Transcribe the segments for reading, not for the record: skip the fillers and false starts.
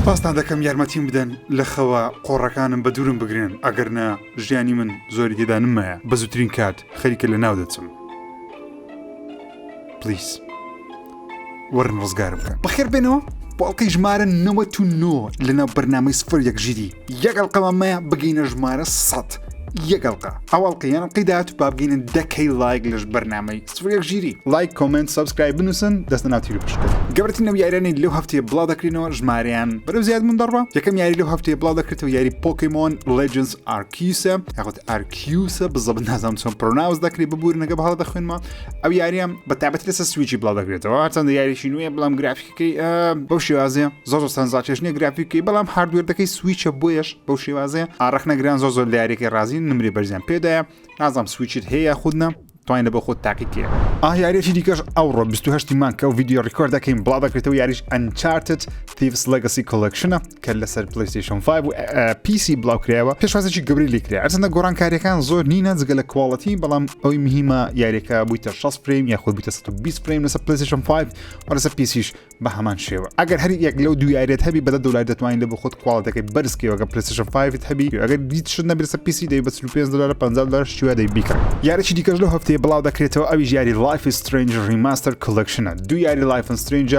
باستان دەکەم یارمەتیم بدەن لە خەوە قۆڕەکانم بە دوورم بگرێن ئەگەرنە ژیانی من زۆری تێدا نمایە بە زووترین کات خەریکە لە ناو دەچم پلیس وەرن ڕزگارم بکە بەخێر بێنەوە بۆ ئەڵقەی ژمارە 99 لەناو بەرنامەی 01 یەک ئەڵقەمەمەیە بگەینە ژمارە 100 یەک ئەڵقە ئەو ئەڵقەیان ئەڵقەی داهاتوو با بگەینە 10 لایک لەش بەرنامەی 01 لایک کۆمنت سابسکرایب بنووسن دەستە ناو تیرە پشتکە گەورەترین ئەو یاریانەی لەو هەفتەیە بڵاو دەکرێنەوە ژمارەیان بەرەو زیاد من دەڕوا یەکەم یاری لەو هەفتەیە بڵاو دەکرێتەوە یاری Pokémon Legends Arceusە یاخود Arceusە بزەبت نازانم چۆن پرۆناوس دەکرێت ببوورنەکە بەهەڵە دەخوێنمە ئەو یاریام بە تایبەتی لەسەر سویچی بڵاو دەکرێتەوە هەرچەندە یاریشی نوێیە بەڵام گرافیکەکەی بەو شێوازەیە زۆر سەنجاکێش نییە گرافیکەکەی بەڵام هاردوێردەکەی سویچە بۆیش بەو شێوازەیە ئاڕەخنەگران زۆر لە یاریەکەی رازی نمرێ بەرزیان پێدایە نازانم سویچت هەیە خودنە توانێت بە خۆت تاقیکێ یاریەکی دیکەش ئەوڕۆ 28 مانکە و ڤیدیۆ ڕیکۆرد دەکەین بڵاو دەکرێتەوە یاریش Uncharted Thieves Legacy Collectionە کە لەسەر PlayStation 5 و PC بڵاو کرایەوە پێشوازێکی گەوری لێ کرا هەرچەندە گۆڕانکاریەکان زۆر نینە جگە لە کواڵەتی بەڵام ئەوەی مهمە یاریەکە بوویتە 60 فریم یاخود بوویتە 120 فریم لەسەر PlayStation 5 و لەسەر PCش بە هەمان شێوە ئەگەر هەر یەک لەو دوو یاریت هەبی بە $10 دەتوانین لە بۆ خۆت کواڵەتەکەی بەرزکەوە کە PlayStation 5 هەبی ئەگەر دیت شت نەبێت لەسەر PC دەی بە $35 $50 شوێ دەی بیکە یاریی دیکەش لەو هەفتەیە بڵاو دەکرێتەوە ئەویش یاری Life is Strange Remaster Collectionە دوو یاری Life is Strange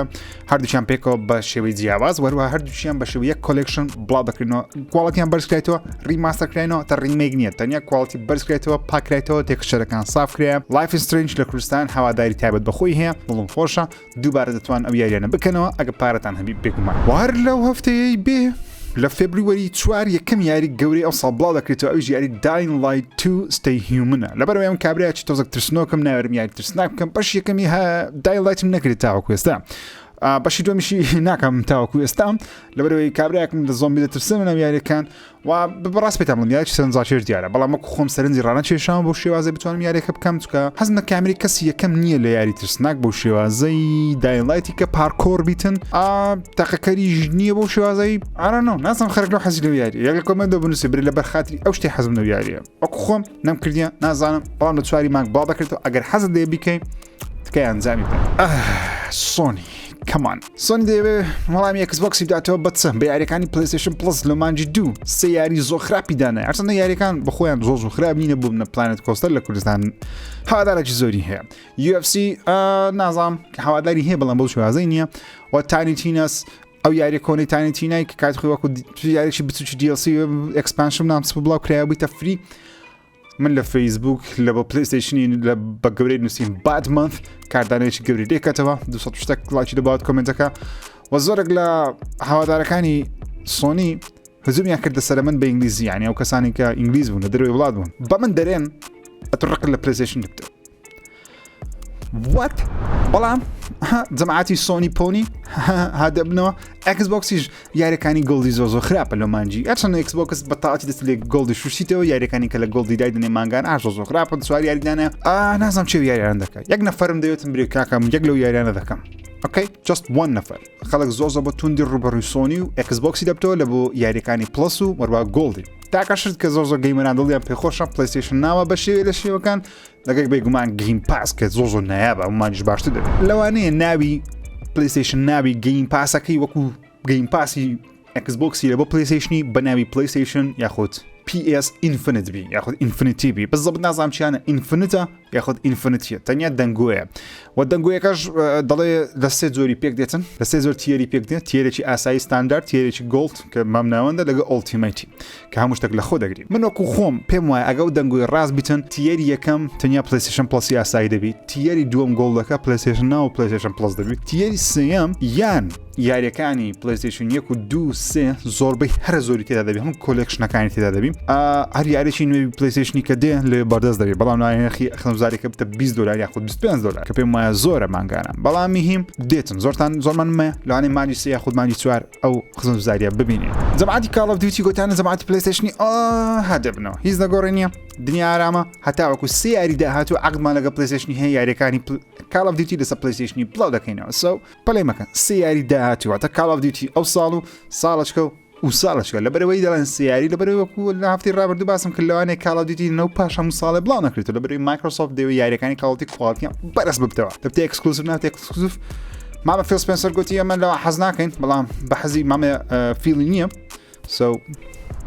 هەردووچیان پێکەوە بە شێوەی جیاواز وەروە هەردووچیان بە شێوەی یەک کۆلێکشن بڵاو دەکرێنەوە کواڵەتیان بەرزکرێتەوە ریماستەر کراینەوە تا ڕیمێک نییە تەنیا کواڵەتی بەرزکرێتەوە پاکرێتەوە تێکشەرەکان ساف کرایە Life is Strange لە کوردستان هەواداری تایبەت بەخۆی هەیە بڵم خۆشە دووبارە دەتوان ئەو یاریانە بکەنەوە ئەگە پارەتان هەبی بێگومان وار لەو هەفتەیەی بێ لە فێبریوەری 4 یەکەم یاری گەورەی ئەو ساڵ بڵاو دەکرێتەوە ئەویش یاری Dying Light 2 Stay Humanە لەبەرەوەی ئەم کابرایکی تۆزێک ترسنۆکم ناوێرم یاری ترسناک بکەم بەش یەکەمی Dying Lightم نەکرێت تاوەکو ئێستا بەشی دومیشی ناکەم تاوەکو ئێستا لەبەرەوەی کابراایکم لە زۆمبی دەترسم منە یاریەکان و بەڕاست پێتان بڵم یاریی سەرنجاکێش دیارە بەڵام وەکو خۆم سەرنجی ڕانە کێشام بۆ شێوازە بتوانم یاریەکە بکەم چکە حەزم لە کامێری کەسی یەکەم نییە لە یاری ترسناک بۆ شێوازەی Dying Light کە پارکۆر بیتن تاقەکەریش نییە بۆ شێوازەی نازانم خەرک لەو حەزی لەو یاری یەک لە کۆمنتە بنووسێ برێ لەبەر خاتری ئەو شتێ حەزم لەو یاریە وەکو خۆم نەمکردیە نازانم بەڵام لە 4 مانگ بڵاو دەکرێتەوە ئەگەر حەزت لێ بیکەی تکای ئەنجامی بدەن سۆنی کەمان سۆنی دەیەوێ وەڵامی Xboxی بداتەوە بەچە بە یاریەکانی PlayStation Plus لە مانجی 2 سێ یاری زۆر خراپی دانای هەرچەندە یاریەکان بە خۆیان زۆر خراپ نینە بووم لە پلانێت کۆستەر لە کوردستان هەوادارێکی زۆری هەیە UFC نازانم کە هەواداری هەیە بەڵام بۆ شێوازەی نییە و تانی تینەس ئەو یاری کۆنەی تانی تینای کە کات خۆی وەکو یاریی بچوکی DLC ئەکسپانشن نامس بڵاو کرایەوە بیتە فری من لە فەیسبوک لە بە پلیستیشنی بە گەورەی نووسین باد مانث کاردانێکی گەوری دێکەتەوە 200 لایکی دەبات کۆمنتەکە و زۆرێک لە هەوادارەکانی سۆنی هەزومیان کردە سەر من بە ئینگلیزی یعنی ئەو کەسانی کە ئینگلیز بوون لە دەروی وڵات بوون بە من دەرێن ئەتڕق لە پلیستیشن دکتە وات بەڵام جەماعەتی سۆنی پۆنی هادەبنەوە ئەکسبۆکسیش یاریەکانی گۆڵدی زۆر خراپە لە مانجی ئەچەند ئەکسبۆکس بە تاڵاتی دەست لێ گۆڵدی شوشیتەوە یاریەکانی کە لە گۆڵدی دایدنێ مانگان زۆر خراپن سوار یاریدانە نازانم چێ یاریان دەکات یەک نەفەرم دەوێتم برێ کاکەم یەک لەو یاریانە دەکەم ئۆکەی just one نەفەر خەڵک زۆر بە توندی ڕوبەڕووی سۆنی و ئەکسبۆکسی دەبتەوە لە بۆ یاریەکانی پلس و وەروە گۆڵدی تاکەشت کە زۆر گەیمەران دڵیان پێخۆشە PlayStation ناوە بە شێوێ لە شێوەکان لەگەک بێگومان گیمپاس کە زۆر نایابە ئەومانیش باشتر دەبێت لەوانەیە ناوی PlayStation ناوی گەیمپاسەکەی وەکو گەیمپاسی ئەکسبۆکسی لە بۆ PlayStationی بە ناوی PlayStation یاخود PS Infinite بی یاخود Infinity بی بەزەبت نازانم چیانە Infinite یاخود Infinity تەنیا دەنگۆیە و دەنگۆیەکەش دەڵێ لە سێ زۆری پێک دێتن لە سێ زۆر تیەری پێک دێت تیەرێکی ئاسایی ستاندارد تیەرێکی گۆڵد کە مامناوەندە لەگە ئۆڵتیمەیتی کە هەموو شتێک لە خۆ دەگری من وەکو خۆم پێم وایە ئەگەڵ دەنگۆی ڕاست بیتن تیەری یەکەم تەنیا PlayStation Plus ئاسایی دەبیت تیەری دووەم گۆڵدەکە PlayStation ناو PlayStation Plus دەبیت تیەری سێەم یان یاریەکانی PlayStation 1 و 2 3 زۆربەی هەر زۆری تێدا دەبێت هەموو کۆلێکشنەکانی تێدا دەبین هەر یاریی نوێی PlayStationی کە دێ لێ بەردەست دەبێت بەڵام نایەخی خەمزارێکە بتە $20 یاخود $25 کە پێم وایە زۆرە مانگانە بەڵامی هیم دێتن زۆرمان لەوانەیە مانجی سێ یاخود مانجی 4 ئەو خزمزاریە ببینێت جەماعەتی Call of Duty گوتانە جەماعەتی PlayStationی هەدەبنەوە هیچ نەگۆڕی نییە دنیا ئارامە هەتا وەکو سێ یاری داهاتوو عەقدمان لەگە PlayStationی هەیە یاریەکانی Call of Duty لەسەر PlayStationی بڵاو دەکەینەوە سو پەلەی مەکەن سێ یاری داهاتووە تا Call of Duty ئەو ساڵ و ساڵەچکە و ساڵەشکە لەبەرەوەی دەڵێن سیاری لەبەرەوەی وەکو لە هەفتی ڕابردوو باسم کرد لەوانەیە Call of Duty نەو پاش هەموو ساڵێ بڵاو نەکرێتەوە لەبەرەوەی مایکرۆسۆفت دەوێت یاریەکانی Call of Duty کوالتی بەرز ببتەوە دەبتە ئەکسکلوسیڤ ناتێ ئەکسکلوسیڤ مامە فیل سپێنسەر گوتی ئەمە لەوە حەز ناکەین بەڵام بە حەزی مامە فیلی نییە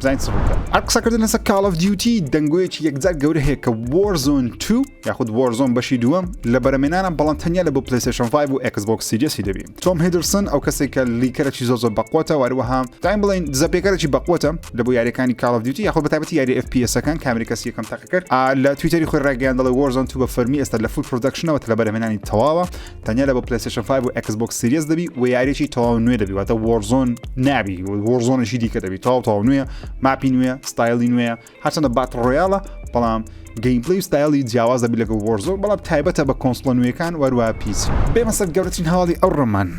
زین سڕووکە قسەکردن لەسەر Call of Duty دەنگۆیەکی یەکجار گەورە هەیە کە Warzone 2 یاخود Warzone بەشی دووەم لە بەرەمێنانە بەڵام تەنیا لە بۆ PlayStation 5 و Xbox Series دەبین. تۆم هیدرسن ئەو کەسێک کە لیکەرێکی زۆر بەقوتە واروەها دایم بڵین زەپێکەرێکی بەقوتە لە بۆ یاریەکانی Call of Duty یاخود بەتایبەتی یاری FPS-ەکان کامری کەسی یەکەم تاقی کرد لە تویتەری خۆی ڕاگەیان دەڵێ Warzone 2 بە فەرمی ئێستا لە فول پرۆدەکشنەوە لە بەرەمێنانی تەواوە تەنیا لە بۆ PlayStation 5 و Xbox Series دەبی و یاریێکی تەواو نوێ دەبی واتە Warzone نابی Warzone-شی دیکە دەبی تەواو نوێ ماپی نوێ ستایلی نوێە هەرچەندە باتڵ ڕۆیاڵە بەڵام گەیمپلی و ستایلی جیاواز دەبی لەگەڵ Warzone بەڵام تایبەتە بە کۆنسڵە نوێیەکان وەروە پیس بێمە سەر گەورەترین هەواڵی ئەو ڕۆمان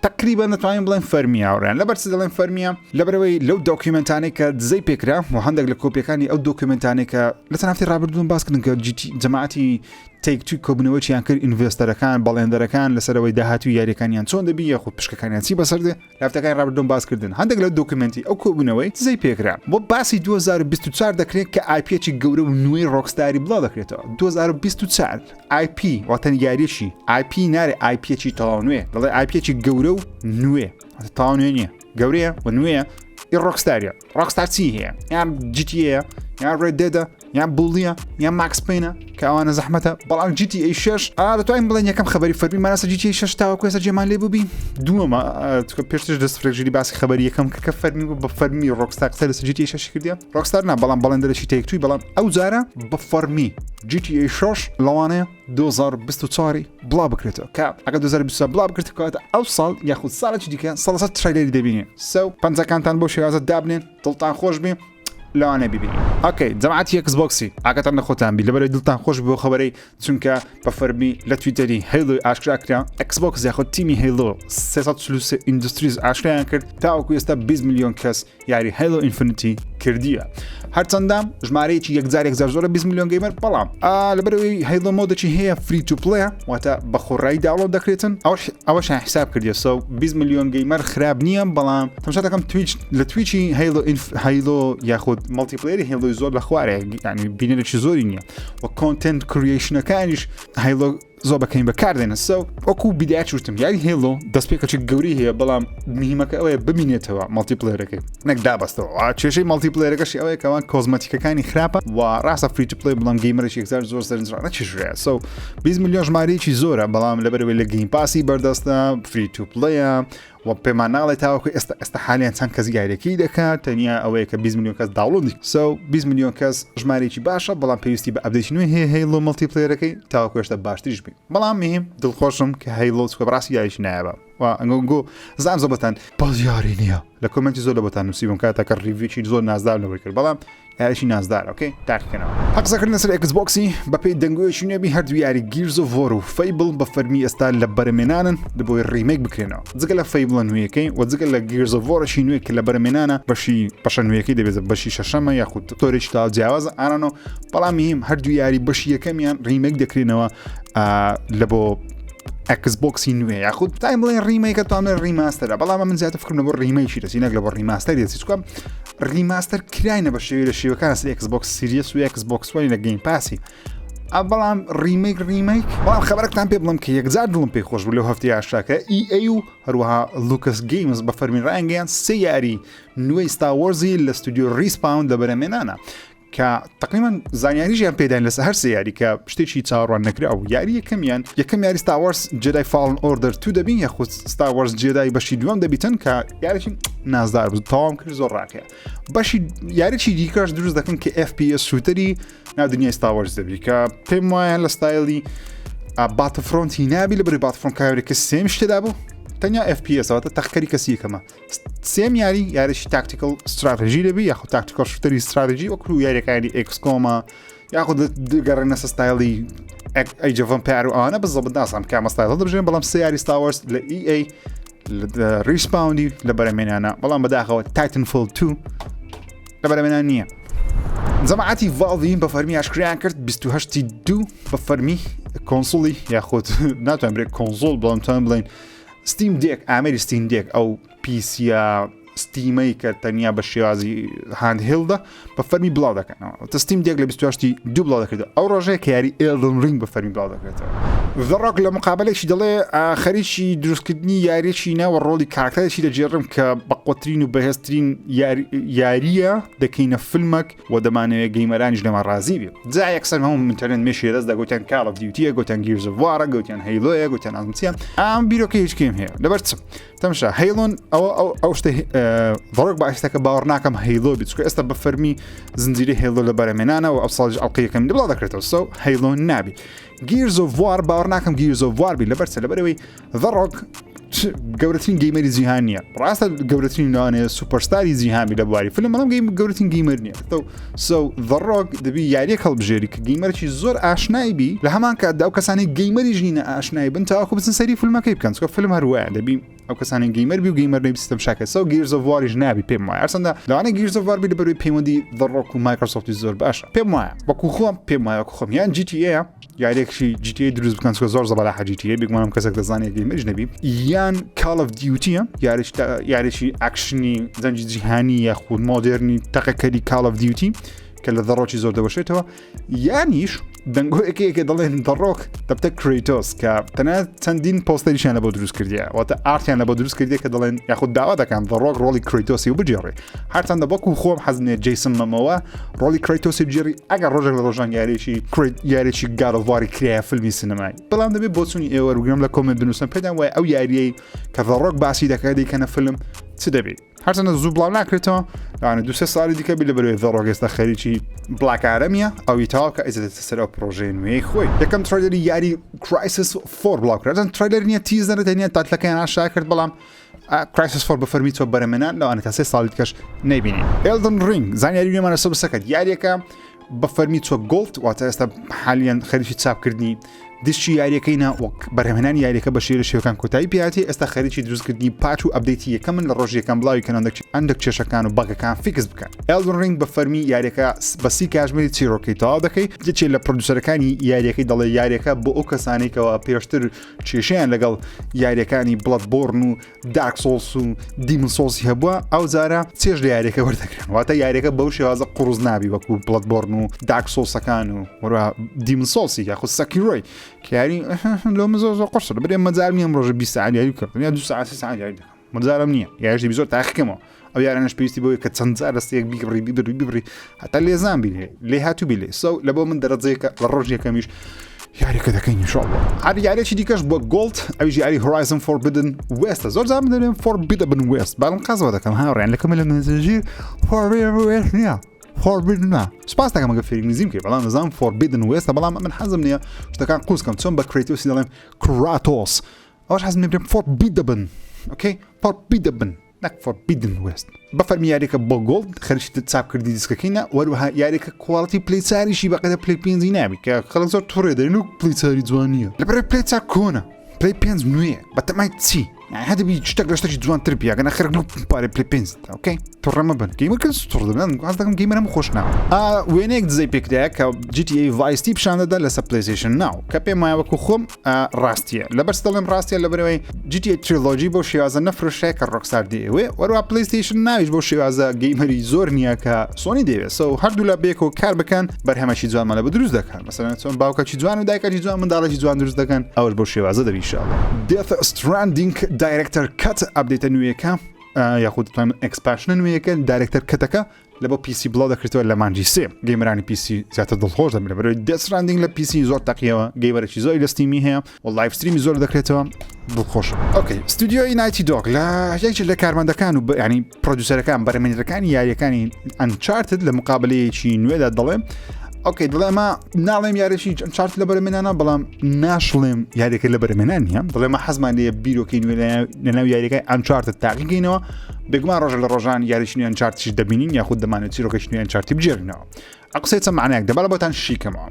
تقریبا دەتوانین بڵێن فەرمی ئاوڕیان لەبەرچ دەڵێن فەرمیە لەبەرەوەی لەو دۆکیومنتانەی کە دزەی پێکرا و هەندێک لە کۆپیەکانی ئەو دۆکیومنتانەی کە لە تەنافتی ڕابردوون باسکردن کە جەماعەتی تێکتوی کۆبنەوەیان کرد ئینڤێستەرەکان بەڵێندەرەکان لەسەرەوەی داهاتوی یاریەکانیان چۆن دەبی یاخود پشکەکانیان چی بەسەردێ لافتەکان ڕابردوون باسکردن هەندێک لە دۆکیومنتی ئەو کۆبنەوەی دزەی پێکرا بۆ باسی 2024 دەکرێت کە آیپێکی گەورە و نوێی ڕۆکستاری بڵاو دەکرێتەوە 2024 آیپ واتەن یاریەکی آیپ نارێ آیپێکی تەواو نوێ دەڵێ آیپێکی گەورە و نوێ تاوان نوێ نییە گەورەیە و نوێیە ڕۆکستاریە ڕۆکستار چی هەیە یان GTA یان ڕێدێدە یان بوڵیە یان ماکس پێینە کە ئەوانە زەحمەتە بەڵام GTA 6 دەتوانین بڵێن یەکەم خەبەری فەرمی مانەسە GTA 6 تاوەکو ێستا جێمان لێ بووبی دووەمە پێشتر دەستفرێژری باسی خەبەری یەکەم کە فەرمی بە فەرمی ڕۆکستار قسە لەسەر GTA 6 کردیە ڕۆکستار نا بەڵام بەڵێندەرێکی تێکتووی بەڵام ئەو جارە بە فەرمی GTA 6 لەوانەیە 2024 بڵاو بکرێتەوە کە ئەگە 2024 بڵاو بکرێتەوە ئەو ساڵ یاخود ساڵێکی دیکە سەڵەسەد ترایلەری دەبینێ سەو پەنجەکانتان بۆ شێوازە دابنێن دڵتان خۆش بێ لەوانە ببینی ئۆکەی جەماعەتی ئەکسبۆکسی ئاگاتان نەخۆتان بی لەبەرەوەی دڵتان خۆش بۆ خەبەرەی چونکە بە فەرمی لە تویتەری هەیڵۆی ئاشکرا کرا ئەکسبۆکس یاخود تیمی هەیڵۆ 343 ئیندستریز ئاشکرایان کرد تاوەکو ئێستا 20 میلیۆن کەس یاری هەیڵۆ ئینفینیتی کردیە هەرچەندە ژمارەیەکی یەکجار زۆرە 20 میلیۆن گەیمەر بەڵام لەبەرەوەی هەیڵۆ مۆدەی هەیە فری تو پڵەیە واتە بە خۆڕایی داوڵۆد دەکرێتن ئەوەش حساب کردیە 20 میلیۆن گەیمەر خراپ نییە بەڵام تەماشا دەکەم لە تویچی هەیڵۆ یاخود مڵتیپلەیەری هێڵۆی زۆر لە خوارێ ینی بینەرێکی زۆری نییە و کۆنتنت کریشنەکانیش هەیڵۆ زۆر بەکەین بەکاردێنە سەو وەکو بیدیا چوتم یاری هێڵۆ دەستپێکەکی گەوری هەیە بەڵام مهمەکە ئەوەیە ببینێتەوە مڵتیپلەیەەکەی نەک دابەستەوە کێشەی مڵتیپلەیەەکەشی ئەوەیە کەوان کۆزمەتیکەکانی خراپە و ڕاستە فری تو پڵێ بڵام گەیمەرێکی یەکجار زۆر سەرنجڕانە چیژرەیە سەو 20 میلیۆن ژمارەیەکی زۆرە بەڵام لەبەرەوەی لە گەیمپاسی بەردەستە فری تو پڵەیە و پێمان ناڵێت تاوەکو ئێستا حالیان چەند کەس یاریەکەی دەکات تەنیا ئەوەیە کە 20 میلیۆن کەس داوڵۆدی 20 میلیۆن کەس ژمارەیەکی باشە بەڵام پێویستی بە ئەپدەیتی نوێ هەیە هەیڵۆ مڵتیپلەیەەکەی تاوەکو هێشتا باشتریش بین بەڵام مهم دڵخۆشم کە هەیڵۆ بەڕاستی یاریش نایبە و ئەنگۆ زانام زۆر بەتان باز یاری نییە لە کۆمنتی زۆر لە بەتان نووسیبم کاتەکە ڕیڤێکی زۆر نازدار لەوەی کرد بەڵام یاریشی نازدار ئۆکەی تاکەنەوە حەقسەکردن لەسەر ئەکسبۆکسی بەپێی دەنگۆیەکی نوێبی هەردوو یاری گیرز و وۆر و فەیبل بە فەرمی ئێستا لە بەرەمێنانن دەبۆی ڕیمێک بکرێنەوە جگە لە فەیبڵە نوێیەکەی و جگە لە گیرز و وۆرەشی نوێ کە لە بەرەمێنانە بەشە نوێیەکەی دەبێت بەشی شەشەمە یاخود تۆرێکی تا جیاوازە ئانەوە بەڵام مهم هەردوو یاری بەشی یەکەمیان ڕیمێک دەکرێنەوە لە بۆ ئەکسبۆکسی نوێ یاخود تایم بڵێن ڕیمەیەکە توانێت ڕیماستەرە بەڵام من زیاتر فکرم بۆ ڕیمەیەکی دەچی نەک لە بۆ ڕیماستەری دەچی چکۆم ڕیماستەر کراینە بە شێوەیە لە شێوەکان ئەکسبۆکس سیریەس و ئەکسبۆکس وای لە گەیمپاسی بەڵام ڕیمێک بەڵام خەبەرێکتان پێ بڵم کە یەکجار دڵم پێی خۆش بوو لەو هەفتەی ئاشراکە EA و هەروەها لوکاس گەیمز بە فەرمی ڕایانگەیان سێ یاری نوێی ستاوەرزی لە ستودیۆ ریسپاوند لە بەرەمێنانە کە تقریبا زانیاریژیان پێداین لەسەر هەر سێ یاری کە شتێکی چاوەڕوان نەکرا و یاری یەکەم یاری ستاوەرز جێدای فالن ئۆردەر 2 دەبین یاخود ستاوەرز جێدای بەشی دووەم دەبیتن کە یاریی نازدار بوو تەواو کرد زۆر ڕاکەیە بەشی یاریی دیکەش دروست دەکەن کە FPS شوتەری ناو دنیای ستاوەرز دەبی کە پێم وایە لە ستایلی باتفرۆنتی نابی لەبەری باتفرۆن کاوێکە سێم شتێدا بوو تەنیا FPS ئەوەتە تەخکەری کەسی یەکەمە سێم یاریشی تاکتیکل استراتژی دەبی یاخود تاکتیکل شوتەری استراتژی وەکو یاریەکانی ئێکسکۆمە یاخود گەڕێنە ستایلی ئەیج ئۆف ئەمپایر و ئەوانە بەزەبت ناسام کامە ستایل دەبژێن بەڵام سێ یاری ستاوەرز لە EA ریسپاوندی لە بەرەمێنانە بەڵام بەداخەوە تایتنفۆل 2 لە بەرەمێنان نییە جەماعەتی ڤالڤین بە فەرمی ئاشکرایان کرد 28 دوو بە فەرمی کۆنسۆڵی یاخود ناتوان برێت کۆنسۆڵ بەڵام توان بڵێن ستیم دێک ئامێری ستیم دێک ئەو پیسە ستیمەی کە تەنیا بە شێوازی هاندهێڵدا بە فەرمی بڵاو دەکەنەوە تە ستیم دێک لە 28 دوو بڵاو دەکرێتەوە ئەو ڕۆژەیە کە یاری Elden ring بە فەرمی بڵاو دەکرێتەوە ڤڕۆک لە مقابلێکی دەڵێ خەریکی دروستکردنی یاریەکی ناوە ڕۆڵی کاراکتەرێکی دەجێڕم کە بەقوترین و بەهێزترین یاریە دەکەینە فیلمێک و دەمانەوێت گەیمەرانیش لەمە ڕازی بێ جا یەکسەر هەموو منتەرنێت مێشی دەست دەگوتیان کاڵ ئۆف دیوتیە گوتیان گیرز ئۆف وارە گوتیان هەیلۆیە گوتیان ئازمچیان ئەم بیرۆکە هیچ کێم هەیە لەبەر چ تەماشا هەیڵۆن ئەو شتە ڤڕۆک باشتەکە باوەڕ ناکەم هەیلۆ بیت چکە ئێستا بە فەرمی زنجیرەی هەیلۆ لە بەرەمێنانەوە ئەو ساڵیش ئەڵقەیەکەم بڵا دەکرێتەوە سو هەیلۆ نابی گیرز ئۆف وار باوەڕ ناکەم گیرز ئۆف وار بی لەبەرچە لەبەرەوەی ڤڕۆک گەورەترین گەیمەری جیهان نییە ڕاستە گەورەترین نوانێ سوپەرستاری جیهانی لە بواری فیلم بەڵام گەورەترین گەیمەر نییە سو ڤڕۆک دەبی یاریەک هەڵبژێری کە گەیمەرێکی زۆر ئاشنایی بی لە هەمان کاتدا ئەو کەسانی گەیمەری ژینە ئاشنایی بن تاواکو بچن سەری فیلمەکەی بکەن چکە فیلم هەروایە دەبی ئەو کەسانی گەیمەر بی و گەیمەر نەبی سیستەم شاکە سو گیرز ئۆف واریش نابی پێم وایە هەرچەندە لەوانەیە گیرز ئۆف وار بی لەبەرەوەی پەیوەندی ڤڕۆک و مایکرۆسۆفتی زۆر باشە پێم وایە وەکو خۆم پێم وایە وەکو خۆم یان GTA یاریەکی GTA دروست بکەن چکە زۆر زەبەلا GTA بگوانم کەسێک دەزانێت گەیمەریش نەبی یان کال ئۆف دیوتیە یاریێکی ئاکشنی زەنجی جیهانی یاخود مۆدێرنی تەقەکەری کال ئۆف دیوتی کە لە دەڕۆکی زۆر دەبەشێتەوە یانیش دەنگۆیەکەیەکە دەڵێن دەڕۆک دەبتە کڕاتۆس کە تەنانەت چەندین پۆستەریشیان لە بۆ دروست کردیە واتە ئارتیان لە بۆ دروست کردیە کە دەڵێن یاخود داوا دەکەن دەڕۆک ڕۆڵی کڕاتۆسی و بجێڕێ هەرچەندە بەکو خۆم حەزنێت جەیسن مەمەوە ڕۆڵی کڕاتۆسی بجێڕی ئەگەر ڕۆژێک لە ڕۆژان یاریێکی گاد ئۆف واری کرایە فیلمی سینەمایی بەڵام دەبێت بۆ چوونی ئێوە وەرگرم لە کۆمنت بنووسن پێدان وایە ئەو یاریەی کە دەڕۆک باسی دەکات دەیکەنە فیلم چ دەبێت هەرچەندە زوو بڵاو ناکرێتەوە لاانە دو سێ ساڵی دیکە بی لەبەرەوەی ڤڕۆک ئێستا خەریکی بڵاکارەمیە ئەوی تاوا کە ئەیزێتە سەر ئەو پرۆژەی نوێی خۆی یەکەم ترایلەری یاری Crysis 4 بڵاو کرد ترایلەر نییە تیزەرە دەنیە تاتلەکەیان ئاشا کرد بەڵام Crysis 4 بە فەرمی تۆ بەرەمێنان لەوانە تا سێ ساڵی دیکەش نەیبینین Elden Ring زانیاری نوێمانە سە بسەکەت یاریەکە بە فەرمی تۆ گۆڵد واتە ئێستا حالیان خەریکی چاپکردنی دیشتی یاریەکەینا وەک بەرهەمێنانی یاریەکە بە شێرە شێوەکان کۆتایی پێاتی ئێستا خەریکی دروستکردنی پاچ و ئەپدەیتی یەکەمن لە ڕۆژ یەکەم بڵاوی ئەندەک کێشەکان و بەگەکان فیکس بکەن Elden Ring بە فەرمی یاریەکە بە 30 کاتژمێری چیرۆکەی تەواو دەکەی یەکێک لە پرۆدوسەرەکانی یاریەکەی دەڵێ یاریەکە بۆ ئەو کەسانێکەوە پێشتر کێشەیان لەگەڵ یاریەکانی بڵەدبۆرن و دارک سۆڵس و دیمن سۆڵسی هەبووە ئەو زارە چێژ لە یاریەکە وەردەگرن واتە یاریەکە بەو شێوازە قوڕز نابی وەکو بڵەدبۆرن و دارک سۆڵسەکان و وەروە دیمن سۆڵسی یاخود سەکیڕۆی کاری لۆ زۆر قرسە بێ مەجارمی ئەم ڕۆژە 20 ساعت یاری کردن یا 2 ساعت 3 ساعت یاری دەکەم مەجارم نییە یاریشی زۆر تاقیکەمەوە ئەو یارانش پێویستی بۆی کە چەند جار دەستێک بیبڕی هەتا لێزان بینێ لێ هاتوو بیلێ سو لە بۆ من دەرەجەیەکە لە ڕۆژ یەکەمیش یاریەکە دەکەین انشاءالله هەر یاریێکی دیکەش بۆ گۆڵد ئەویش یاری Horizon Forbidden West زۆر زار دەڵێن Forbidden West باڵم قازەوە دەکەم هاوڕێن لەکەم لە مێسێجی Forbidden West نییە Forbidden سپاس دەکەم ئەگە فێری نزیم کە بەڵام نزانم Forbidden West بەڵام من حەزم نییە شتەکان قوسکەم چۆن بە کڕاتۆسی دەڵێم کڕاتۆس ئەوش حەزم نییە بڵێم Forbidden اوكي Forbidden نەک Forbidden West بە فەرمی یاریەکە بۆ گۆڵد خەریکی چاپکردی دیسکەکەینە وەروەها یاریەکە کوواڵیتی پلەیچاریشی بەقەدە پلەی پێنجی نابی کە خەڵک زۆر تووڕێ دەرێن و پلەیچاری جوان نییە لەبەرەوەی پلەیچار کۆنە پلەی پێنج نوێیە بەتەمای چی هەدەبی شتێک لە شتێکی جوانتر بیاگەنە خەرک پارێ پلەی پێنج اوكي تووڕەمە بن گەیمەکە سوتوڕ دەبن گواز دەکەم گەیمەرم خۆش ناوە وێنەیەک دزەی پێکدایە کە GTA Vice City پیشان دەدا لەسەر PlayStation Now کە پێم وایە وەکو خۆم ڕاستیە لەبەرس دەڵێم ڕاستیە لەبەرەوەی GTA Trilogy بۆ شێوازە نەفرۆشەیە کە Rockstar دەیەوێ وەروە PlayStation ناویش بۆ شێوازە گەیمەری زۆر نییە کە سۆنی دەوێت سو هەردوو لە بێکەوە کار بکەن بەرهەمەشی جوانمان لە بە دروست دەکەن مەسەلەن چۆن باوکەکی جوان و دایکەکی جوان منداڵێکی جوان دروست دەکەن ئەوش بۆ شێوازە دەبی انشاءالله Death Stranding Director Cut ئەپدەیتە نوێیەکە یاخود ئەکسپانشنە نوێیەکە دایرەکتەر کەتەکە لە بۆ PC بڵاو دەکرێتەوە لە مانجی سێ گەیمەرانی PC زیاتر دڵخۆش دەبن لەبەرەوەی Death Stranding لە PC زۆر تەقیەوە گەیمەرێکی زۆری لە ستیمی هەیە و لایڤ ستریمی زۆر دەکرێتەوە دڵخۆش ئۆکەی ستودیۆی Naughty Dog لە یەکێک لە کارمەندەکان و ینی پرۆدیوسەرەکان بەرهەمهێنەرەکانی یاریەکانی Uncharted لە مقابلەیەکی نوێدا دەڵێم ئۆکەی دڵێمە ناڵێم یاریشی Uncharted لە بەرەمێنانە بەڵام ناشڵێم یاریەکە لە بەرەمێنان نیە دڵێمە حەزمان لێیە بیرۆکەی نوێ لەناو یاریەکەی Uncharted تاقیگەینەوە بێگومان ڕۆژە لە ڕۆژان یاریشنی Uncharted دەبینین یاخود دەمانێت چیرۆکەی نوێی Uncharted بجێڕینەوە ئەقسەی چەند معنایەک دەبا بۆتان شیکەمەوە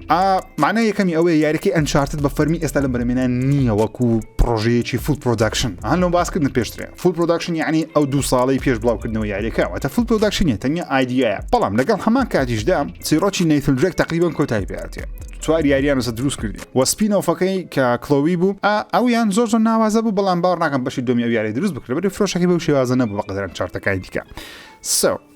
معنای یەکەمی ئەوەیە یاریەکەی Uncharted بە فەرمی ئێستا لە بەرەمێنان نییە وەکو پرۆژەیەکی فول پرۆداکشن هەن لەم باسکردن پێشترێ فول پرۆداکشن یعنی ئەو 2 ساڵەی پێش بڵاوکردنەوە یاریەکە واتە فول پرۆداکشنیە تەنیا ئایدیایە بەڵام لەگەڵ هەمان کاتیشدا چیرۆکی نەیتن درێک تقریبا کۆتایی پێهاتێ چوار یاریان لەسەر دروست کردی و سپینۆفەکەی کە کلۆوی بوو ئەویان زۆر ناوازە بوو بەڵام باوەڕ ناکەم بەشی دۆمی ئەو یاری دروست بکرێت بەرەوەی فرۆشەکەی بەو شێوازە نەبوو بەقەدر Unchartedەکانی دیکە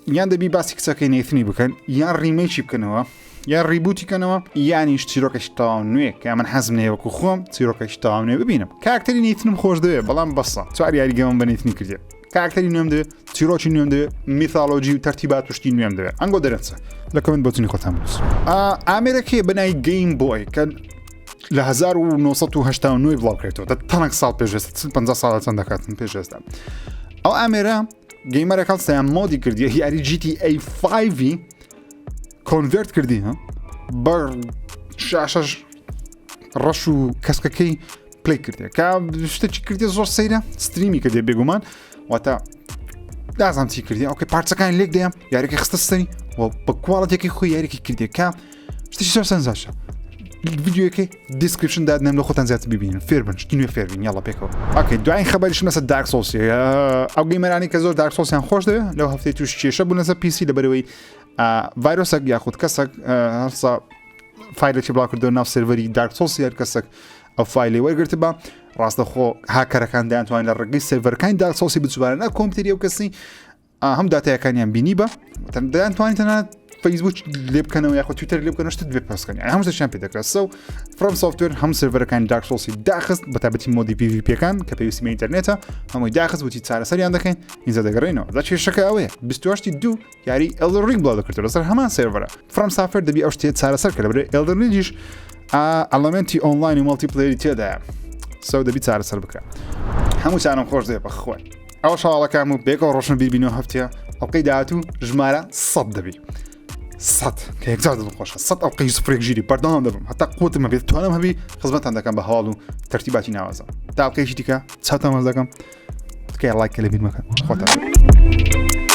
یان دەبی باسی کچەکەی نەیتنی بکەن یان ریمێکی بکەنەوە یا ڕیبوتیکەنەوە یانیش چیرۆکەش تاوا نوێ کە من حەزم نێ وەکو خۆم چیرۆکەش تاوا نوێ ببینم کاکتەری نیتنم خۆش دەوێ بەڵام بەسە چوار یاریگەمەم بە نیتنی کردێ کاکتەری نوێم دەوێت چیرۆکی نوێم دەوێت میثالۆجی و تەرتیبات توشتی نوێم دەوێت ئەنگۆ دەرەنچە لە کەمنت بۆچنی خۆتان بنووس ئامێرەکێ بەنای گەیم بۆی کە لە 1989 بڵاوکرێتەوە دە تەنێک ساڵ پێشێستا 50 ساڵە چەند دەکاتن پێشێستا ئەو ئامێرە گەیمەرە کەڵسەیان مۆدی کردیە یاری GTA 5 کۆنڤێرت کردی بە شاشەش ڕەش و کەسکەکەی پلی کردێ کە شتێکی کردێ زۆر سەیرە ستریمی کردێ بێگومان واتە دازانم چی کردی ئەوکە پارچەکان لێک دەیەم یاریەکە خستە سەری و بە کوواڵەتێکی خۆی یاریەکی کردێ کە شتێکی زۆر سەنجاشە ڤیدیۆیەکەی دیسکریپشن دادنێم لە خۆتان زیاتر ببینن فێر بن شتی نوێ فێربین یاڵە پێکەوە ئۆکەی دوایین خەبەریشم لەسەر دارک سۆڵسی ئەو گەیمەرانی کە زۆر دارک سۆڵسیان خۆش دەوێت لەو هەفتەی توش کێشە بوون لەسەر پیسی لەبەرەوەی ڤایرۆسێک یاخود کەسێک هەرسا فایلێکی بڵاو کردەوە ناو سێڤەری دارک سۆڵسی هەر کەسێک ئەو فایلی وەرگرت بە ڕاستەخۆ هاکەرەکان دەیانتوانین لە ڕێگەی سێڤەرەکانی دارک سۆڵسی بچوارە کۆمپیوتەری ئەو کەسی هەم داتایەکانیان بینی بە دەیانتوانین تەنانەت فەیسبوک لێ بکەنەوە یاخۆ تویتەر لێ بکەنەوە شتت بێ پەسکەنی هەموو شتێکیان پێ دەکرێت سو فرۆم سۆفتوێر هەم سێڤەرەکانی دارک سۆڵسی داخست بە تایبەتی مۆدی PvPەکان کە پێویستیمە ئینتەرنێتە هەمووی داخست بۆتی چارەسەریان دەکەین ئینجا دەگەڕێنەوە دا کێشەکە ئەوەیە 28 یاری Elden Ring بڵاو دەکرێتەوە لەسەر هەمان سێڤەرە فرۆم سافر دەبی ئەو شتێ چارەسەر کە لەبەرەوەی Elden Ringیش ئەلەمەنتی ئۆنلاین و مەڵتیپلەیەری تێدایە سو دەبی چارەسەر بکە هەمووچانم خۆش دێ بەخۆی ئەوە شاڵەکەم و بێکەوە ڕۆشن بیربینەوە هەفتەیە ئەڵقەی داهاتوو ژمارە 100 دەبی 100 کە یەکجار دڵخۆشە 100 ئەڵقەی سوپرێک ژیری بەردەوام دەبم هەتا قوتم هەبێت توانم هەبی خزمەتتان دەکەم بە هەواڵ و تەرتیباتی ناوازە تا ئەڵقەیەکی دیکە چاوتان مەز دەکەم تکای لایک کە لە بیر مەکەن خۆتان